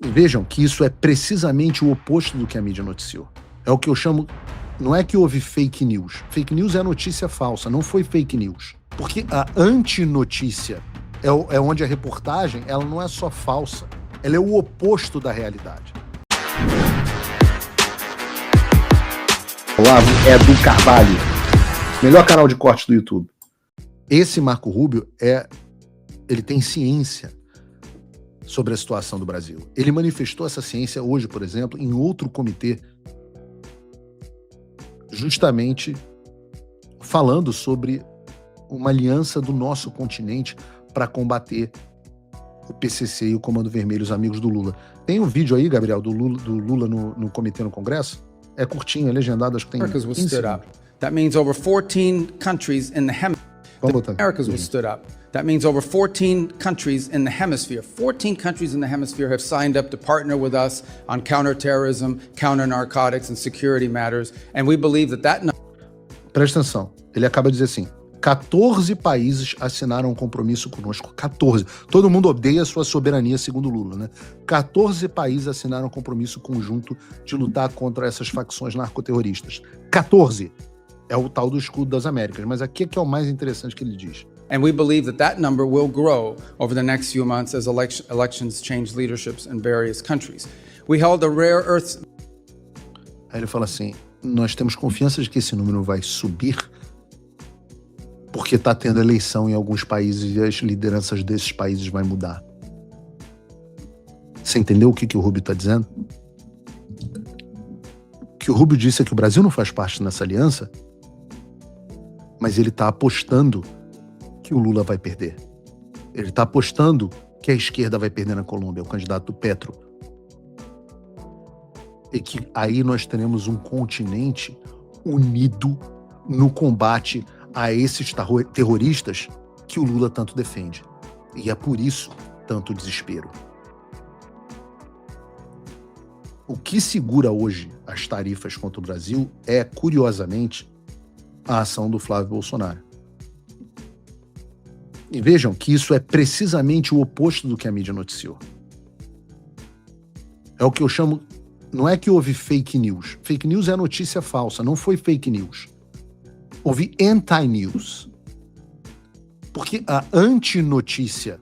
E vejam que isso é precisamente o oposto do que a mídia noticiou. É o que eu chamo... Não é que houve fake news. Fake news é notícia falsa, não foi fake news. Porque a antinotícia é onde a reportagem ela não é só falsa, ela é o oposto da realidade. Olá, é do Carvalho, melhor canal de corte do YouTube. Esse Marco Rubio ele tem ciência sobre a situação do Brasil. Ele manifestou essa ciência hoje, por exemplo, em outro comitê, justamente falando sobre uma aliança do nosso continente para combater o PCC e o Comando Vermelho, os amigos do Lula. Tem um vídeo aí, Gabriel, do Lula no comitê no Congresso? É curtinho, é legendado, acho que tem... Americas was stood up. That means over 14 countries in the Americas was stood up. That means over 14 countries in the hemisphere. 14 countries in the hemisphere have signed up to partner with us on counterterrorism, counter-narcotics and security matters. And we believe that Presta atenção. Ele acaba de dizer assim, 14 países assinaram um compromisso conosco. 14. Todo mundo odeia a sua soberania, segundo Lula, né? 14 países assinaram um compromisso conjunto de lutar contra essas facções narcoterroristas. 14. É o tal do escudo das Américas. Mas aqui é que é o mais interessante que ele diz. And we believe that number will grow over the next few months as elections change leaderships in various countries. We held a rare earth... Aí ele fala assim, nós temos confiança de que esse número vai subir porque está tendo eleição em alguns países e as lideranças desses países vai mudar. Você entendeu o que o Rubio está dizendo? O que o Rubio disse é que o Brasil não faz parte nessa aliança, mas ele está apostando que o Lula vai perder. Ele está apostando que a esquerda vai perder na Colômbia, o candidato do Petro. E que aí nós teremos um continente unido no combate a esses terroristas que o Lula tanto defende. E é por isso tanto desespero. O que segura hoje as tarifas contra o Brasil é, curiosamente, a ação do Flávio Bolsonaro. E vejam que isso é precisamente o oposto do que a mídia noticiou. É o que eu chamo... Não é que houve fake news. Fake news é notícia falsa, não foi fake news. Houve anti-news. Porque a antinotícia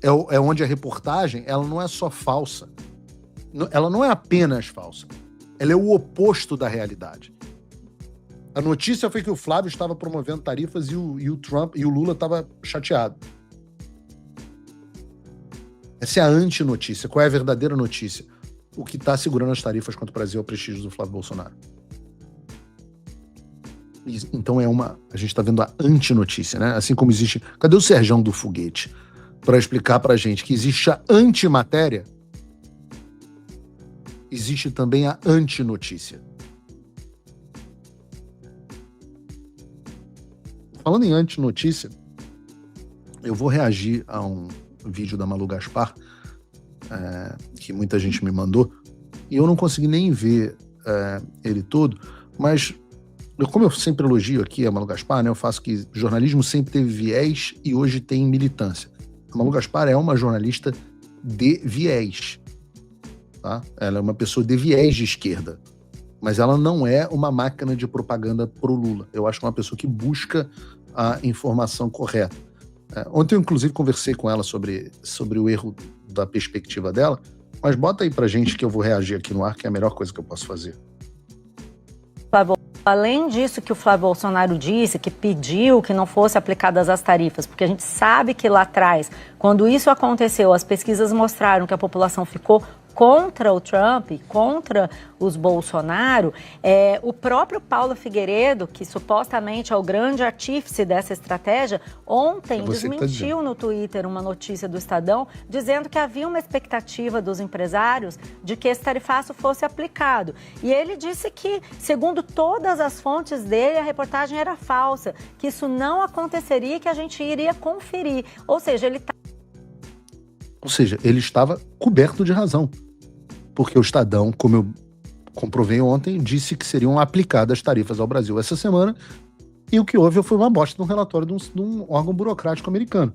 é onde a reportagem ela não é só falsa. Ela não é apenas falsa. Ela é o oposto da realidade. A notícia foi que o Flávio estava promovendo tarifas e o Trump e o Lula estava chateado. Essa é a antinotícia. Qual é a verdadeira notícia? O que está segurando as tarifas contra o Brasil é o prestígio do Flávio Bolsonaro. Então a gente está vendo a antinotícia, né? Assim como existe... Cadê o Serjão do Foguete? Para explicar para a gente que existe a antimatéria, existe também a antinotícia. Falando em antinotícia, eu vou reagir a um vídeo da Malu Gaspar, que muita gente me mandou, e eu não consegui nem ver ele todo, mas como eu sempre elogio aqui a Malu Gaspar, né, eu faço que jornalismo sempre teve viés e hoje tem militância. A Malu Gaspar é uma jornalista de viés, tá? Ela é uma pessoa de viés de esquerda, mas ela não é uma máquina de propaganda pro Lula. Eu acho que é uma pessoa que busca a informação correta. Ontem eu, inclusive, conversei com ela sobre o erro da perspectiva dela, mas bota aí pra gente que eu vou reagir aqui no ar, que é a melhor coisa que eu posso fazer. Além disso que o Flávio Bolsonaro disse, que pediu que não fosse aplicadas as tarifas, porque a gente sabe que lá atrás, quando isso aconteceu, as pesquisas mostraram que a população ficou contra o Trump, contra os Bolsonaro, o próprio Paulo Figueiredo, que supostamente é o grande artífice dessa estratégia, ontem desmentiu no Twitter uma notícia do Estadão, dizendo que havia uma expectativa dos empresários de que esse tarifaço fosse aplicado. E ele disse que, segundo todas as fontes dele, a reportagem era falsa, que isso não aconteceria e que a gente iria conferir. Ou seja, ele estava coberto de razão, porque o Estadão, como eu comprovei ontem, disse que seriam aplicadas tarifas ao Brasil essa semana, e o que houve foi uma bosta de um relatório de um órgão burocrático americano.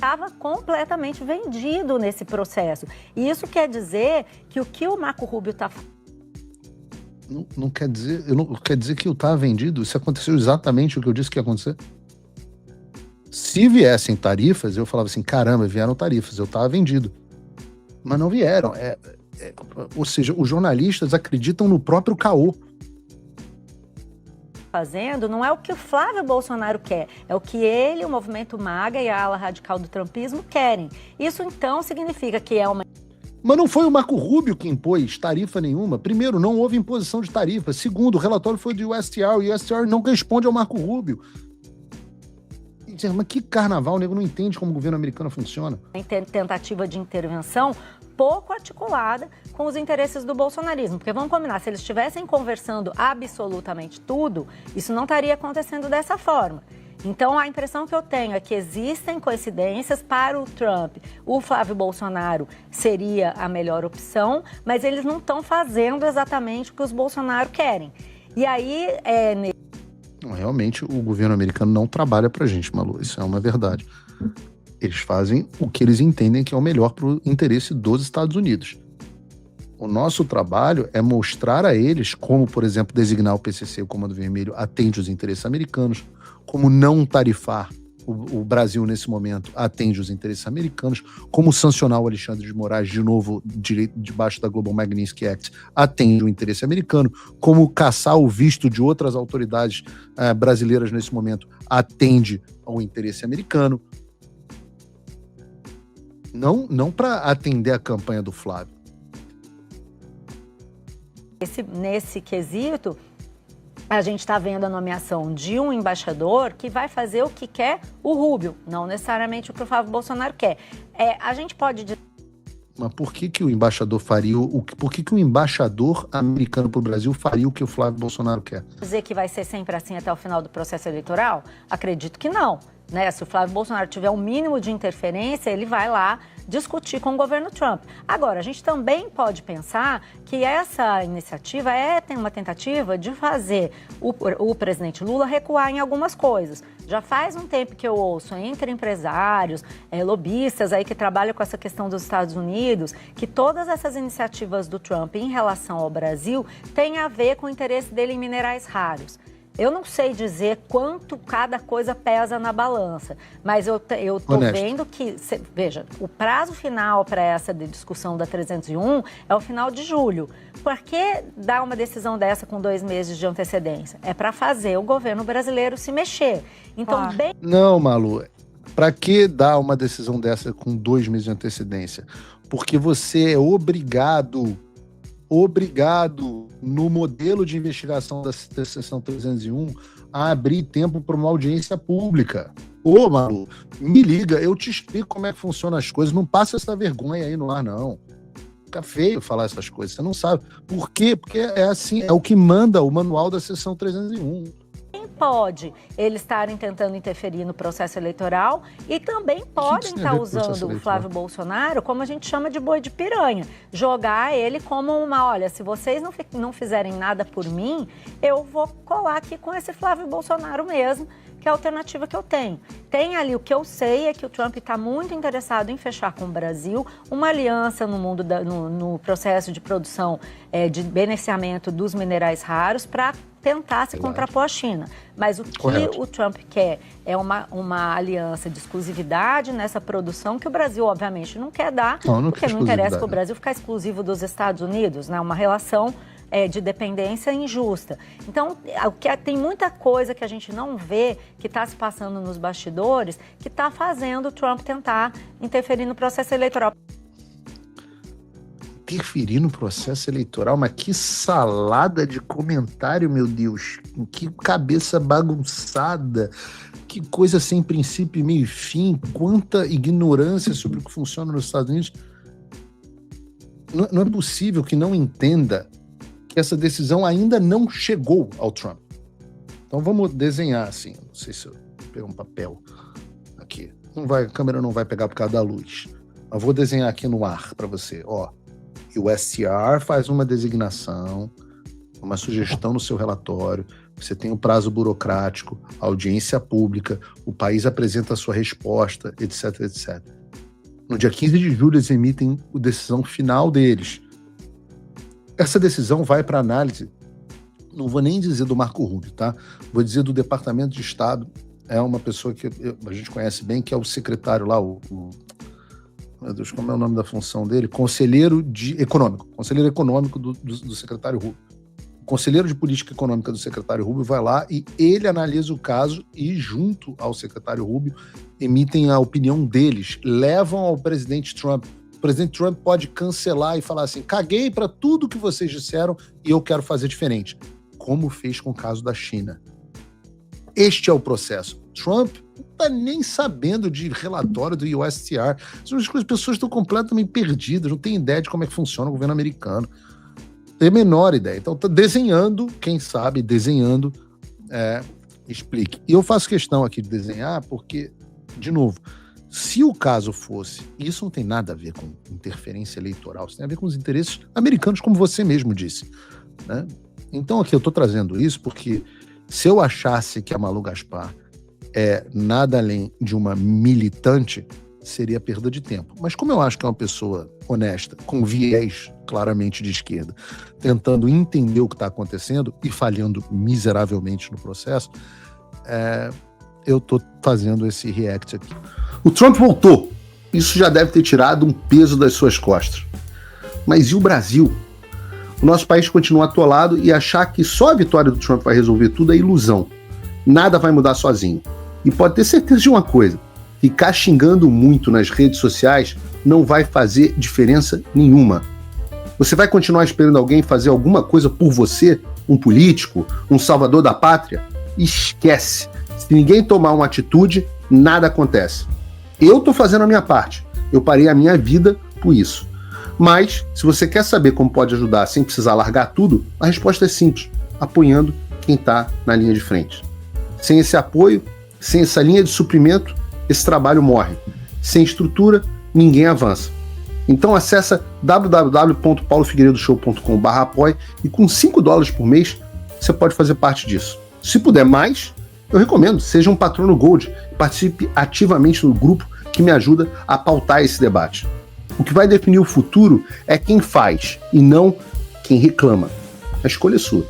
estava completamente vendido nesse processo. E isso quer dizer que o que o Marco Rubio está não quer dizer que eu estava vendido. Isso aconteceu exatamente o que eu disse que ia acontecer. Se viessem tarifas, eu falava assim, caramba, vieram tarifas, eu estava vendido. Mas não vieram. Ou seja, os jornalistas acreditam no próprio caô. Fazendo não é o que o Flávio Bolsonaro quer, é o que ele, o movimento MAGA e a ala radical do trumpismo querem. Isso então significa que é uma... Mas não foi o Marco Rubio que impôs tarifa nenhuma. Primeiro, não houve imposição de tarifa. Segundo, o relatório foi do USTR, e o USTR não responde ao Marco Rubio. Mas que carnaval, o nego não entende como o governo americano funciona. Tentativa de intervenção pouco articulada com os interesses do bolsonarismo. Porque vamos combinar, se eles estivessem conversando absolutamente tudo, isso não estaria acontecendo dessa forma. Então, a impressão que eu tenho é que existem coincidências para o Trump. O Flávio Bolsonaro seria a melhor opção, mas eles não estão fazendo exatamente o que os Bolsonaro querem. E aí, realmente, o governo americano não trabalha pra gente, Malu. Isso é uma verdade. Eles fazem o que eles entendem que é o melhor para o interesse dos Estados Unidos. O nosso trabalho é mostrar a eles como, por exemplo, designar o PCC, o Comando Vermelho, atende os interesses americanos, como não tarifar o Brasil nesse momento atende os interesses americanos, como sancionar o Alexandre de Moraes, de novo, debaixo da Global Magnitsky Act, atende o interesse americano, como caçar o visto de outras autoridades brasileiras nesse momento, atende ao interesse americano. Não para atender a campanha do Flávio. Nesse quesito, a gente está vendo a nomeação de um embaixador que vai fazer o que quer o Rubio, não necessariamente o que o Flávio Bolsonaro quer. A gente pode... Mas por que o embaixador faria por que o embaixador americano para o Brasil faria o que o Flávio Bolsonaro quer? Dizer que vai ser sempre assim até o final do processo eleitoral? Acredito que não. Né? Se o Flávio Bolsonaro tiver um mínimo de interferência, ele vai lá discutir com o governo Trump. Agora, a gente também pode pensar que essa iniciativa tem uma tentativa de fazer o presidente Lula recuar em algumas coisas. Já faz um tempo que eu ouço entre empresários, lobistas aí que trabalham com essa questão dos Estados Unidos, que todas essas iniciativas do Trump em relação ao Brasil têm a ver com o interesse dele em minerais raros. Eu não sei dizer quanto cada coisa pesa na balança, mas eu tô vendo que, veja, o prazo final para essa discussão da 301 é o final de julho. Por que dar uma decisão dessa com 2 meses de antecedência? É para fazer o governo brasileiro se mexer. Então, Não, Malu, para que dar uma decisão dessa com 2 meses de antecedência? Porque você é obrigado, no modelo de investigação da seção 301, a abrir tempo para uma audiência pública. Ô, Malu, me liga, eu te explico como é que funcionam as coisas, não passa essa vergonha aí no ar, não. Fica feio falar essas coisas, você não sabe. Por quê? Porque é assim, é o que manda o manual da seção 301. Pode eles estarem tentando interferir no processo eleitoral e também podem estar usando o Flávio Bolsonaro, como a gente chama de boi de piranha, jogar ele como olha, se vocês não fizerem nada por mim, eu vou colar aqui com esse Flávio Bolsonaro mesmo, que é a alternativa que eu tenho. Tem ali o que eu sei é que o Trump está muito interessado em fechar com o Brasil uma aliança no mundo no processo de produção de beneficiamento dos minerais raros para tentar se contrapor à China. Mas o que o Trump quer é uma aliança de exclusividade nessa produção que o Brasil, obviamente, não quer dar, porque não interessa para o Brasil ficar exclusivo dos Estados Unidos, né? Uma relação de dependência injusta. Então, tem muita coisa que a gente não vê que está se passando nos bastidores que está fazendo o Trump tentar interferir no processo eleitoral. Interferir no processo eleitoral? Mas que salada de comentário, meu Deus! Que cabeça bagunçada! Que coisa sem princípio, meio e fim! Quanta ignorância sobre o que funciona nos Estados Unidos! Não é possível que não entenda que essa decisão ainda não chegou ao Trump. Então vamos desenhar assim. Não sei se eu pegar um papel aqui. A câmera não vai pegar por causa da luz. Mas vou desenhar aqui no ar para você. Ó, o STR faz uma designação, uma sugestão no seu relatório você tem o prazo burocrático, a audiência pública, o país apresenta a sua resposta, etc, etc. No dia 15 de julho, eles emitem a decisão final deles. Essa decisão vai para análise, não vou nem dizer do Marco Rubio, tá? Vou dizer do Departamento de Estado. É uma pessoa que a gente conhece bem, que é o secretário lá, meu Deus, como é o nome da função dele? Conselheiro econômico do secretário Rubio. O conselheiro de política econômica do secretário Rubio vai lá e ele analisa o caso e, junto ao secretário Rubio, emitem a opinião deles, levam ao presidente Trump. O presidente Trump pode cancelar e falar assim, caguei para tudo que vocês disseram e eu quero fazer diferente, como fez com o caso da China. Este é o processo. Trump não está nem sabendo de relatório do USTR. As pessoas estão completamente perdidas, não têm ideia de como é que funciona o governo americano. Tem a menor ideia. Então está desenhando, quem sabe, explique. E eu faço questão aqui de desenhar porque, de novo, se o caso fosse, isso não tem nada a ver com interferência eleitoral, isso tem a ver com os interesses americanos, como você mesmo disse, né? Então aqui eu estou trazendo isso porque se eu achasse que a Malu Gaspar é nada além de uma militante, seria perda de tempo. Mas como eu acho que é uma pessoa honesta, com viés claramente de esquerda, tentando entender o que está acontecendo e falhando miseravelmente no processo, eu estou fazendo esse react aqui. O Trump voltou. Isso já deve ter tirado um peso das suas costas. Mas e o Brasil? O nosso país continua atolado e achar que só a vitória do Trump vai resolver tudo é ilusão. Nada vai mudar sozinho. E pode ter certeza de uma coisa, ficar xingando muito nas redes sociais não vai fazer diferença nenhuma. Você vai continuar esperando alguém fazer alguma coisa por você, um político, um salvador da pátria? Esquece. Se ninguém tomar uma atitude, nada acontece. Eu estou fazendo a minha parte. Eu parei a minha vida por isso. Mas, se você quer saber como pode ajudar sem precisar largar tudo, a resposta é simples, apoiando quem está na linha de frente. Sem esse apoio, sem essa linha de suprimento, esse trabalho morre. Sem estrutura, ninguém avança. Então acessa www.paulofigueiredoshow.com/apoie e com $5 por mês, você pode fazer parte disso. Se puder mais, eu recomendo, seja um patrono Gold, participe ativamente no grupo que me ajuda a pautar esse debate. O que vai definir o futuro é quem faz e não quem reclama. A escolha é sua.